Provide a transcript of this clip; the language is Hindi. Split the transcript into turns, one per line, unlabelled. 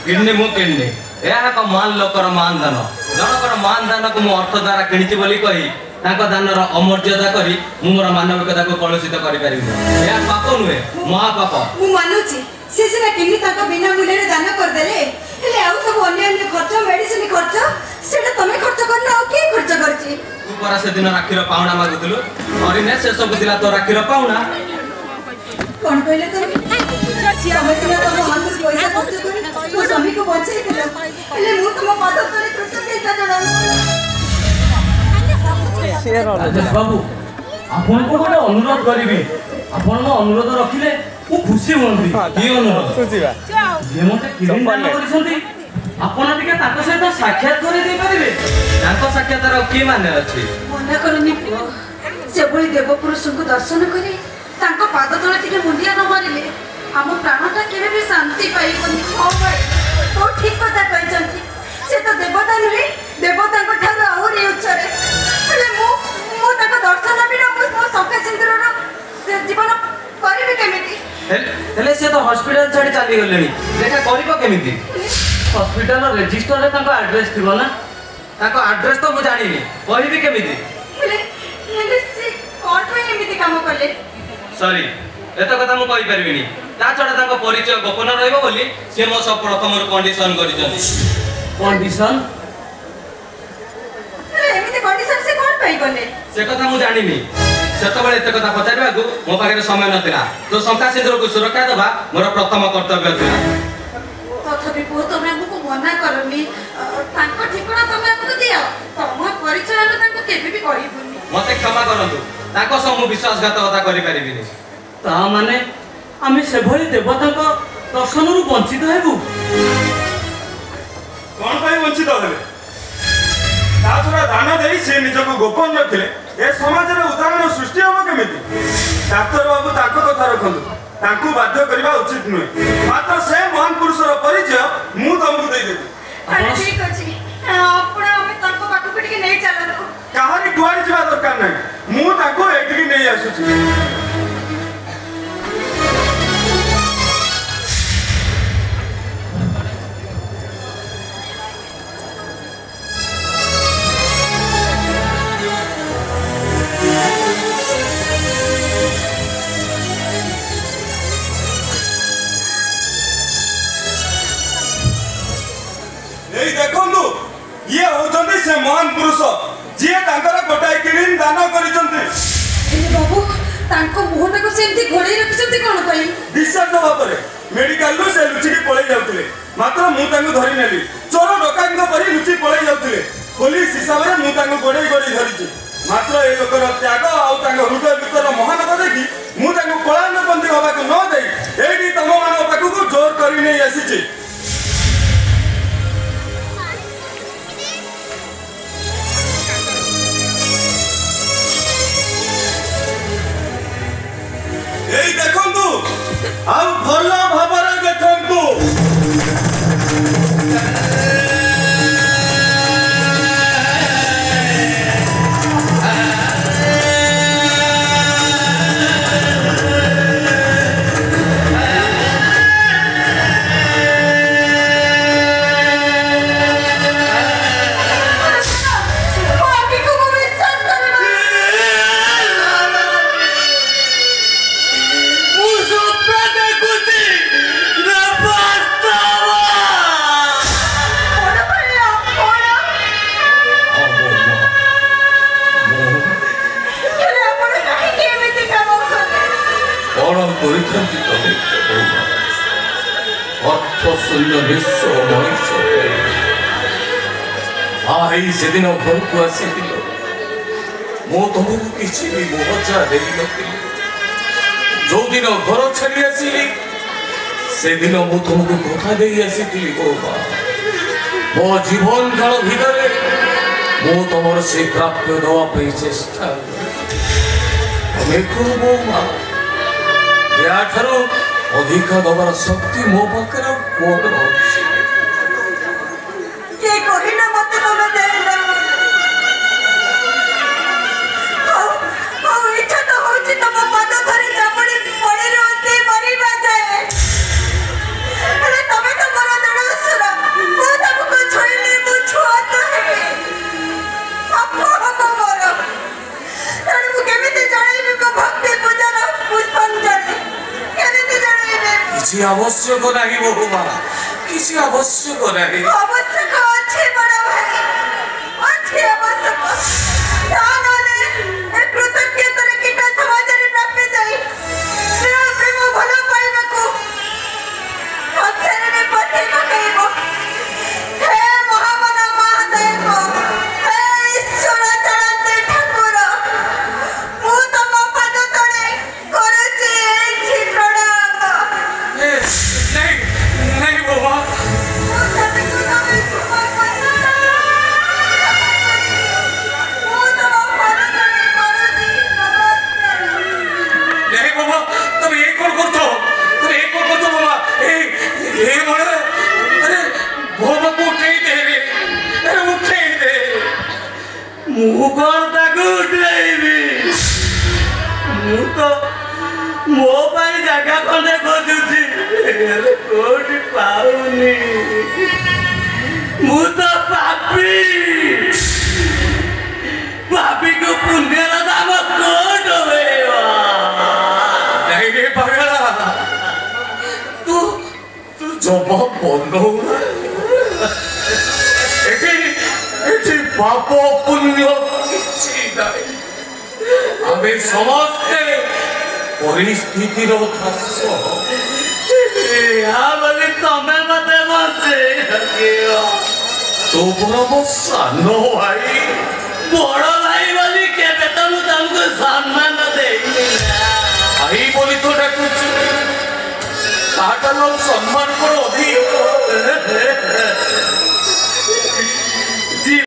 किडनी मु किडनी यह एक मान लोकर मान दान जनकर मान दान को मु अर्थ द्वारा किणिछि बोली कही तांको दानर अमर्यादा करी मु मोर मानविकता को कलुषित करि परिबि यह पाप नुहे महापाप
मु मानुछि से सिना किडनी ताको बिना मूल्य रे दान कर देले हेले आउ सब अन्य अन्य खर्च मेडिसिन खर्च सेटा तमे खर्च करना और के खर्च करछि
तू परा से दिन राखीर पाउना मागुतलु अरिने से सब दिला तो राखीर पाउना
कोन कहले तमे समझना तो हाथ से पैसा खर्च कर तो स्वामी को बचाई देलो हेले मु तुम पाद तले कृतज्ञता जणाऊ
बाबू आपन को गोटे अनुरोध करिबी आपन अनुरोध रखिले मु खुशी होंदी की अनुरोध सुजीवा जे मते किडनी दान करिसंती आपन टिके ताको सहित साक्षात करि दे परिबे ताको साक्षातर की माने अछि
मना करनी पुओ से बळी देव पुरुष को दर्शन करी ताको पाद तले टिके मुंडिया न मारिले हम प्राणटा केबे भी शांति पाइबनी ओ भाई तो ठीक कथा कहचंती से तो देवता नुहे देवता को ठार और उच्चरे हेले मु ताको दर्शन बिना मो सखा सिंदूर से जीवन करिबे केमिति
हेले से तो हॉस्पिटल छाडी चली गलेनी देखा करिबो केमिति हॉस्पिटल रजिस्टर रे ताको एड्रेस थिबो ना ताको एड्रेस तो मु जानिनी कहिबी केमिति
हेले से कोर्ट में एमिति काम करले
सॉरी एतो कथा मु कहि परबिनी ता छडा ताको परिचय गोपन रहइबो बोली से मो सब प्रथम कंडीशन करिजनी कंडीशन
एमिति कंडीशन से कोन पई गले
से कथा मु जानिनी सेतबेले एते कथा पचारबा को मो पाखरे समय नथिला तो शंका सिंदूर को सुरक्षा देबा मोर प्रथम कर्तव्य थिला
तथापि पो तमे हमको मना करनी तांको ठिकना तमे हमको दियो तम परिचय न तांको केबे भी कहिबुनी
मते क्षमा करंतु ताको सम विश्वासघातकता करि परिबिनी ता माने आमे से भली देवता को दर्शन रु वंचित हेबु
कोन पई वंचित हेबे ता थोड़ा दान देई से निजको गोपन रखले ए समाज रे उदाहरण सृष्टि होबो केमिति डाक्टर बाबू ताको कथा रखंतु तांको बाध्य करबा उचित नुहे मात्र से महान पुरुषर परिचय मु तुमको देई देबी
अरे ठीक अछि आपण हमें तांको बाटू पिटी नै चलनु
कहानी कुआरी जीवा दरकार नै मु ताको एटिकी नै आसुची ये होचंदी से महान पुरुष जे तांकर गोटाई किडनी दान करिसंती
ए बाबू तांको मुहटा को सेंती घोड़े रखिसंती कोन पई
विश्वास दबा परे मेडिकल लो से लुचिकी पळै जाउतले मात्र मु तांको धरि नेली चोर डकांको परि लुचि पळै जाउतले पुलिस हिसाब रे मु तांको गोड़े गोड़े धरिछि मात्र ए लोकर त्याग आउ तांको हृदय भीतर महानता देखि मु तांको कलांग बंदी होबा को न देई एडी तम मानव पाखु को जोर करि नै आसीछि এই দেখন্তু আউ ভাল ভাবরে দেখন্তু
आई से दिन घर को आसी मो तुमको किसी भी मोहजा देली नथिली जो दिन घर छाड़ी आसिली से दिन मु तुमको धोखा दे आसी ओ मां मो जीवन काल भितरे मो तुमर से प्राप्य दवा पे चेष्टा देखो मो मां या थारो अधिक दबार शक्ति मो पाकर कोन अछि
के कहिना मते तमे देला ओ इच्छा तो होची तम पद धरि चापड़ी पड़े रहते मरी बाजे अरे तमे तो मोर दड़
किसी आवश्यक नहीं बहुमा किसी आवश्यक नहीं
आवश्यक अच्छे बड़ा भाई अच्छे आवश्यक तानले ए कृतज्ञता रे किटा समाजरे प्राप्त जाई प्रेम प्रेम भलो पाइबाकू अक्षरे पठे पकाइबो हे महामन महादेव हे ईश्वर चरते ठाकुर मु तम पद तळे करूची एठी प्रणाम
नहीं नहीं बहुमा नहीं बाबा तुम एक और करছো बाबा ए मोरे अरे बाबा को उठे दे रे अरे उठे दे मुगर ताको उठेबी मु तो मो पाई जगह खंडे खोजुची अरे कोठी पाउनी मु तो पापी पापी को पुण्य रा दाम कोट होएवा नहीं रे पगला तू तू जवाब बंद हो एठी पाप पुण्य किछि नाही आमे समस्ते परिस्थितिर दास बोली तमें मते बचे तो बड़ा सान भाई बड़ भाई बोली केबे तो मु तुमको सम्मान देइनी भाई बोली तो डाकुछ ताटा लोग सम्मान को अधिक